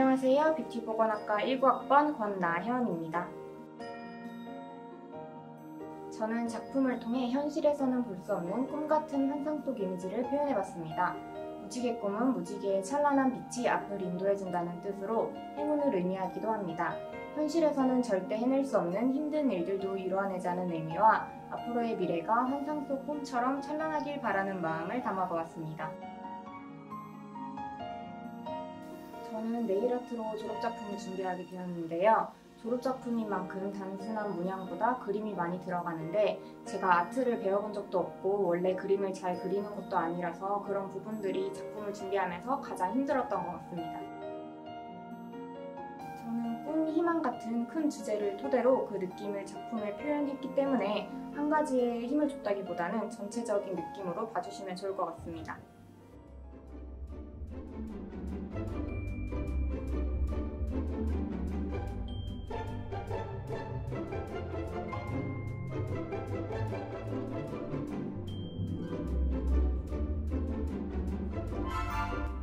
안녕하세요. 뷰티보건학과 19학번 권나현입니다. 저는 작품을 통해 현실에서는 볼 수 없는 꿈같은 환상 속 이미지를 표현해봤습니다. 무지개 꿈은 무지개의 찬란한 빛이 앞을 인도해준다는 뜻으로 행운을 의미하기도 합니다. 현실에서는 절대 해낼 수 없는 힘든 일들도 이루어내자는 의미와 앞으로의 미래가 환상 속 꿈처럼 찬란하길 바라는 마음을 담아보았습니다. 저는 네일아트로 졸업작품을 준비하게 되었는데요. 졸업작품인 만큼 단순한 문양보다 그림이 많이 들어가는데 제가 아트를 배워본 적도 없고 원래 그림을 잘 그리는 것도 아니라서 그런 부분들이 작품을 준비하면서 가장 힘들었던 것 같습니다. 저는 꿈, 희망 같은 큰 주제를 토대로 그 느낌을 작품에 표현했기 때문에 한 가지에 힘을 줬다기보다는 전체적인 느낌으로 봐주시면 좋을 것 같습니다.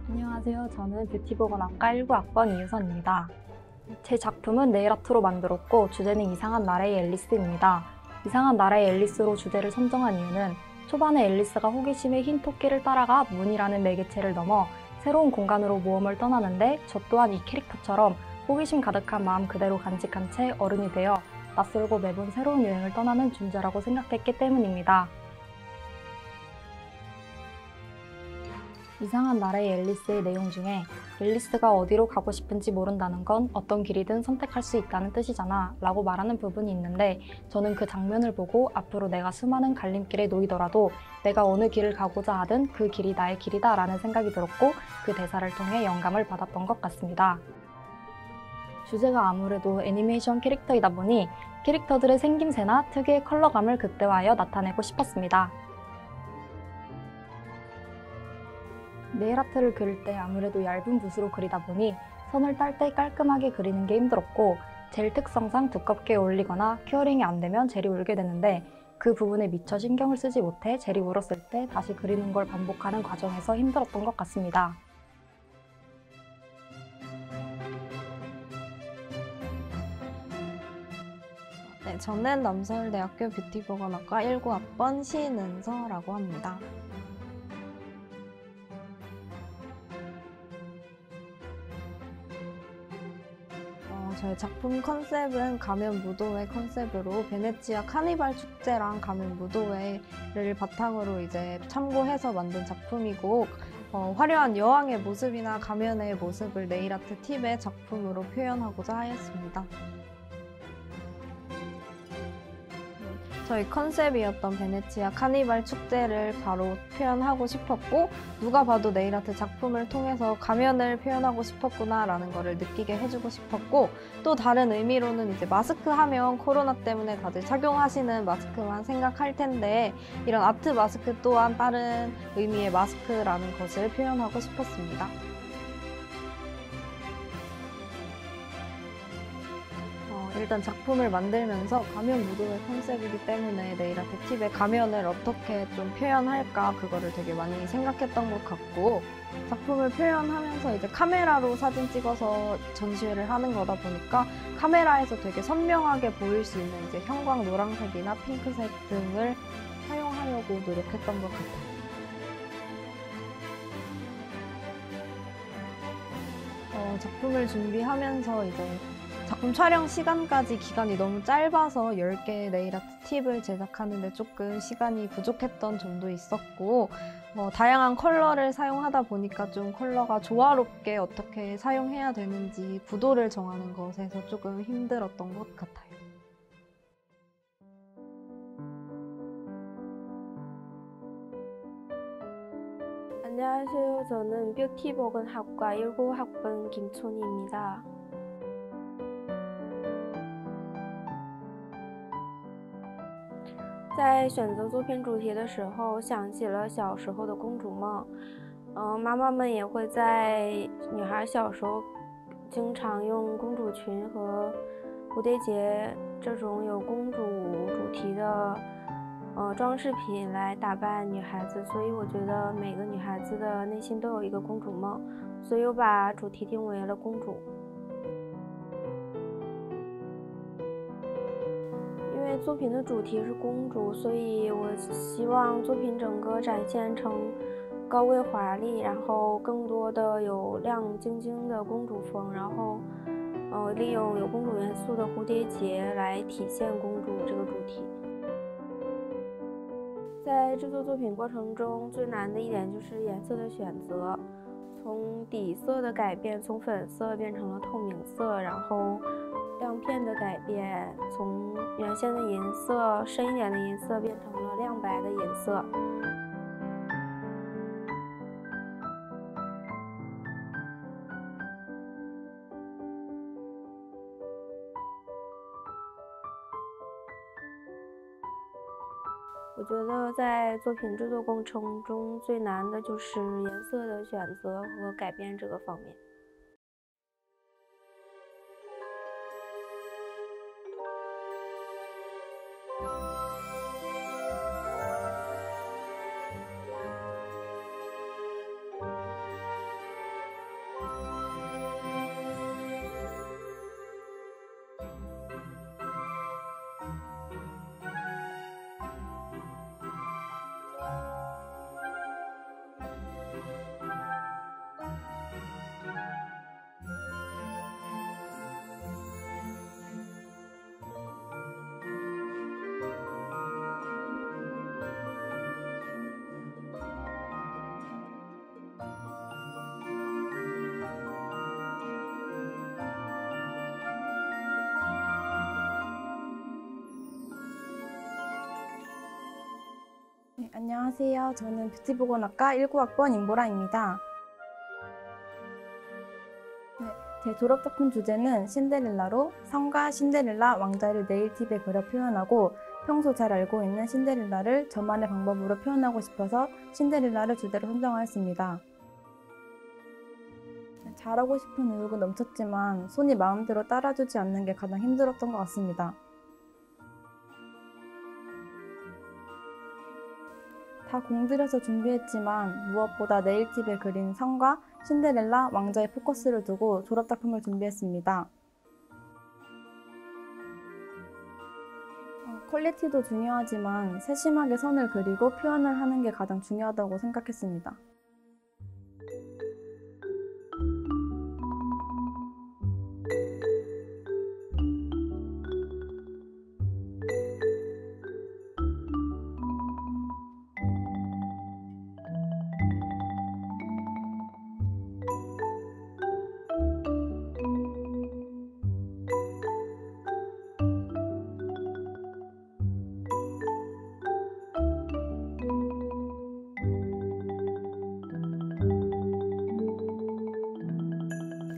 안녕하세요. 저는 뷰티보건학과 19학번 이유선입니다. 제 작품은 네일아트로 만들었고 주제는 이상한 나라의 앨리스입니다. 이상한 나라의 앨리스로 주제를 선정한 이유는 초반에 앨리스가 호기심에 흰 토끼를 따라가 문이라는 매개체를 넘어 새로운 공간으로 모험을 떠나는데 저 또한 이 캐릭터처럼 호기심 가득한 마음 그대로 간직한 채 어른이 되어 낯설고 매번 새로운 여행을 떠나는 존재라고 생각했기 때문입니다. 이상한 나라의 앨리스의 내용 중에 앨리스가 어디로 가고 싶은지 모른다는 건 어떤 길이든 선택할 수 있다는 뜻이잖아 라고 말하는 부분이 있는데 저는 그 장면을 보고 앞으로 내가 수많은 갈림길에 놓이더라도 내가 어느 길을 가고자 하든 그 길이 나의 길이다 라는 생각이 들었고 그 대사를 통해 영감을 받았던 것 같습니다. 주제가 아무래도 애니메이션 캐릭터이다 보니 캐릭터들의 생김새나 특유의 컬러감을 극대화하여 나타내고 싶었습니다. 네일아트를 그릴 때 아무래도 얇은 붓으로 그리다 보니 선을 딸 때 깔끔하게 그리는 게 힘들었고 젤 특성상 두껍게 올리거나 큐어링이 안 되면 젤이 울게 되는데 그 부분에 미처 신경을 쓰지 못해 젤이 울었을 때 다시 그리는 걸 반복하는 과정에서 힘들었던 것 같습니다. 네, 저는 남서울대학교 뷰티보건학과 19학번 신은서라고 합니다. 저희 작품 컨셉은 가면 무도회 컨셉으로 베네치아 카니발 축제랑 가면 무도회를 바탕으로 이제 참고해서 만든 작품이고 화려한 여왕의 모습이나 가면의 모습을 네일아트 팁의 작품으로 표현하고자 하였습니다. 저희 컨셉이었던 베네치아 카니발 축제를 바로 표현하고 싶었고 누가 봐도 네일아트 작품을 통해서 가면을 표현하고 싶었구나 라는 거를 느끼게 해주고 싶었고 또 다른 의미로는 이제 마스크 하면 코로나 때문에 다들 착용하시는 마스크만 생각할 텐데 이런 아트 마스크 또한 다른 의미의 마스크라는 것을 표현하고 싶었습니다. 일단 작품을 만들면서 가면 무도회 컨셉이기 때문에 네일아트 팁에 가면을 어떻게 좀 표현할까 그거를 되게 많이 생각했던 것 같고 작품을 표현하면서 이제 카메라로 사진 찍어서 전시회를 하는 거다 보니까 카메라에서 되게 선명하게 보일 수 있는 이제 형광 노란색이나 핑크색 등을 사용하려고 노력했던 것 같아요. 작품을 준비하면서 이제 작품 촬영 시간까지 기간이 너무 짧아서 10개의 네일아트 팁을 제작하는데 조금 시간이 부족했던 점도 있었고 다양한 컬러를 사용하다 보니까 좀 컬러가 조화롭게 어떻게 사용해야 되는지 구도를 정하는 것에서 조금 힘들었던 것 같아요. 안녕하세요. 저는 뷰티보건학과 19학번 김촌희입니다. 在选择作品主题的时候，想起了小时候的公主梦。妈妈们也会在女孩小时候经常用公主裙和蝴蝶结这种有公主主题的装饰品来打扮女孩子，所以我觉得每个女孩子的内心都有一个公主梦，所以我把主题定为了公主。因为作品的主题是公主，所以我希望作品整个展现成高贵华丽，然后更多的有亮晶晶的公主风，然后利用有公主元素的蝴蝶结来体现公主这个主题。在制作作品过程中，最难的一点就是颜色的选择，从底色的改变，从粉色变成了透明色，然后亮片的改变，从原先的银色深一点的银色变成了亮白的银色。我觉得在作品制作过程中最难的就是颜色的选择和改变这个方面。네, 안녕하세요. 저는 뷰티보건학과 19학번 임보라입니다. 네, 제 졸업작품 주제는 신데렐라로 성과 신데렐라 왕자를 네일팁에 그려 표현하고 평소 잘 알고 있는 신데렐라를 저만의 방법으로 표현하고 싶어서 신데렐라를 주제로 선정하였습니다. 잘하고 싶은 의욕은 넘쳤지만 손이 마음대로 따라주지 않는 게 가장 힘들었던 것 같습니다. 다 공들여서 준비했지만 무엇보다 네일팁에 그린 성과 신데렐라 왕자의 포커스를 두고 졸업작품을 준비했습니다. 퀄리티도 중요하지만 세심하게 선을 그리고 표현을 하는 게 가장 중요하다고 생각했습니다.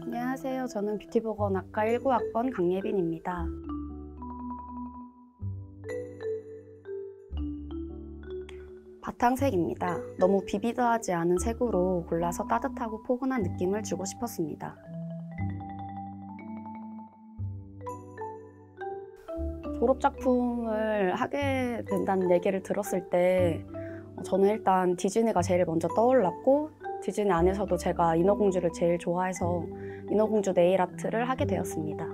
안녕하세요. 저는 뷰티보건학과 19학번 강예빈입니다. 바탕색입니다. 너무 비비드하지 않은 색으로 골라서 따뜻하고 포근한 느낌을 주고 싶었습니다. 졸업작품을 하게 된다는 얘기를 들었을 때 저는 일단 디즈니가 제일 먼저 떠올랐고 디즈니 안에서도 제가 인어공주를 제일 좋아해서 인어공주 네일 아트를 하게 되었습니다.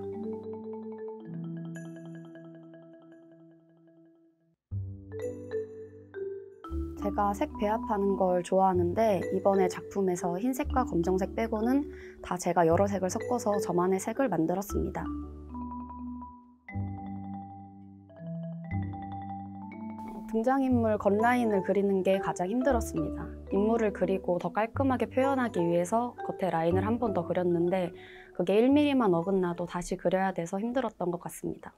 제가 색 배합하는 걸 좋아하는데 이번에 작품에서 흰색과 검정색 빼고는 다 제가 여러 색을 섞어서 저만의 색을 만들었습니다. 등장인물 겉라인을 그리는 게 가장 힘들었습니다. 인물을 그리고 더 깔끔하게 표현하기 위해서 겉에 라인을 한 번 더 그렸는데 그게 1mm만 어긋나도 다시 그려야 돼서 힘들었던 것 같습니다.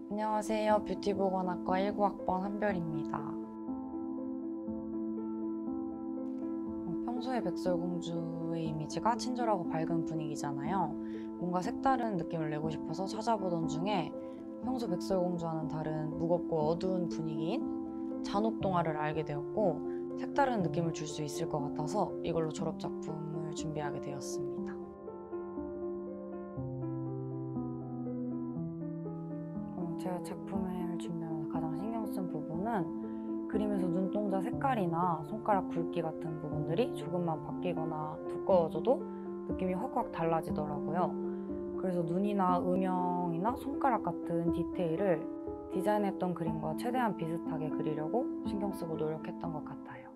안녕하세요. 뷰티보건학과 19학번 한별입니다. 평소에 백설공주의 이미지가 친절하고 밝은 분위기잖아요. 뭔가 색다른 느낌을 내고 싶어서 찾아보던 중에 평소 백설공주와는 다른 무겁고 어두운 분위기인 잔혹동화를 알게 되었고 색다른 느낌을 줄 수 있을 것 같아서 이걸로 졸업작품을 준비하게 되었습니다. 제가 작품을 준비하면서 가장 신경 쓴 부분은 그림에서 눈동자 색깔이나 손가락 굵기 같은 부분들이 조금만 바뀌거나 두꺼워져도 느낌이 확확 달라지더라고요. 그래서 눈이나 음영이나 손가락 같은 디테일을 디자인했던 그림과 최대한 비슷하게 그리려고 신경 쓰고 노력했던 것 같아요.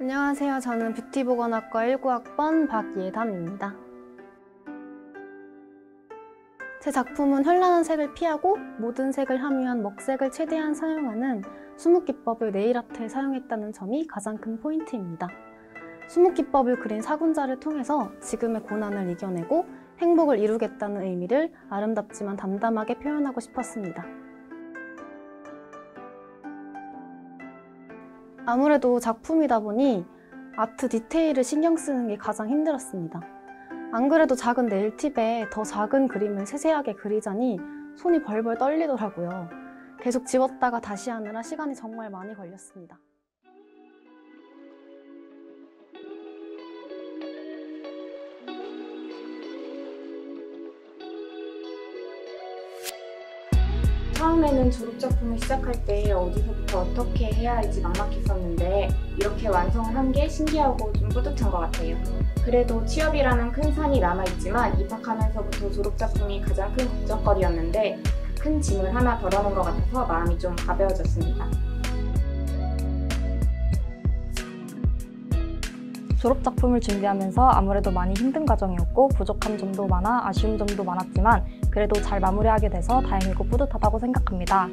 안녕하세요. 저는 뷰티보건학과 19학번 박예담입니다. 제 작품은 현란한 색을 피하고 모든 색을 함유한 먹색을 최대한 사용하는 수묵기법을 네일아트에 사용했다는 점이 가장 큰 포인트입니다. 수묵기법을 그린 사군자를 통해서 지금의 고난을 이겨내고 행복을 이루겠다는 의미를 아름답지만 담담하게 표현하고 싶었습니다. 아무래도 작품이다 보니 아트 디테일을 신경 쓰는 게 가장 힘들었습니다. 안 그래도 작은 네일팁에 더 작은 그림을 세세하게 그리자니 손이 벌벌 떨리더라고요. 계속 지웠다가 다시 하느라 시간이 정말 많이 걸렸습니다. 처음에는 졸업작품을 시작할 때 어디서부터 어떻게 해야 할지 막막했었는데 이렇게 완성을 한 게 신기하고 좀 뿌듯한 것 같아요. 그래도 취업이라는 큰 산이 남아있지만 입학하면서부터 졸업작품이 가장 큰 걱정거리였는데 그 큰 짐을 하나 덜어놓은 것 같아서 마음이 좀 가벼워졌습니다. 졸업작품을 준비하면서 아무래도 많이 힘든 과정이었고 부족한 점도 많아 아쉬운 점도 많았지만 그래도 잘 마무리하게 돼서 다행이고 뿌듯하다고 생각합니다.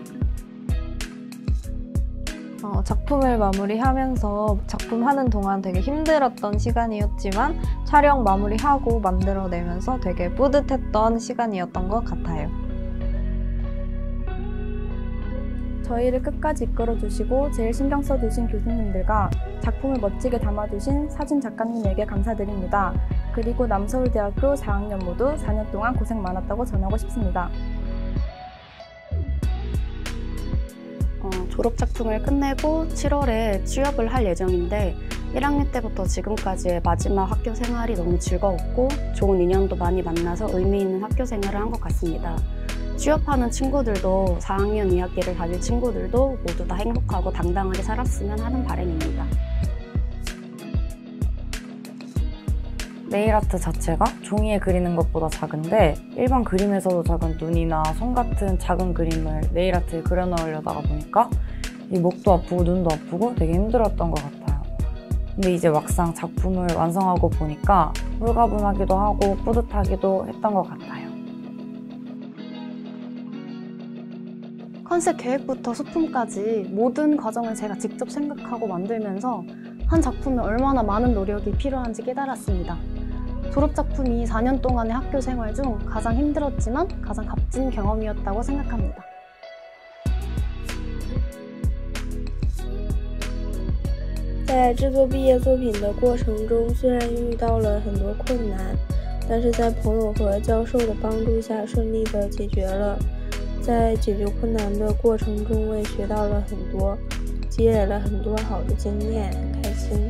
작품을 마무리하면서 작품하는 동안 되게 힘들었던 시간이었지만 촬영 마무리하고 만들어내면서 되게 뿌듯했던 시간이었던 것 같아요. 저희를 끝까지 이끌어주시고 제일 신경 써주신 교수님들과 작품을 멋지게 담아주신 사진 작가님에게 감사드립니다. 그리고 남서울대학교 4학년 모두 4년 동안 고생 많았다고 전하고 싶습니다. 졸업작품을 끝내고 7월에 취업을 할 예정인데 1학년 때부터 지금까지의 마지막 학교 생활이 너무 즐거웠고 좋은 인연도 많이 만나서 의미 있는 학교 생활을 한 것 같습니다. 취업하는 친구들도 4학년 2학기를 다닐 친구들도 모두 다 행복하고 당당하게 살았으면 하는 바람입니다. 네일아트 자체가 종이에 그리는 것보다 작은데 일반 그림에서도 작은 눈이나 손 같은 작은 그림을 네일아트에 그려 넣으려다가 보니까 이 목도 아프고 눈도 아프고 되게 힘들었던 것 같아요. 근데 이제 막상 작품을 완성하고 보니까 홀가분하기도 하고 뿌듯하기도 했던 것 같아요. 컨셉 계획부터 소품까지 모든 과정을 제가 직접 생각하고 만들면서 한 작품에 얼마나 많은 노력이 필요한지 깨달았습니다. 졸업작품이 4년 동안의 학교 생활 중 가장 힘들었지만 가장 값진 경험이었다고 생각합니다. 在制作毕业作品的过程中，虽然遇到了很多困难，但是在朋友和教授的帮助下顺利地解决了。在解决困难的过程中，我也学到了很多，积累了很多好的经验，很开心。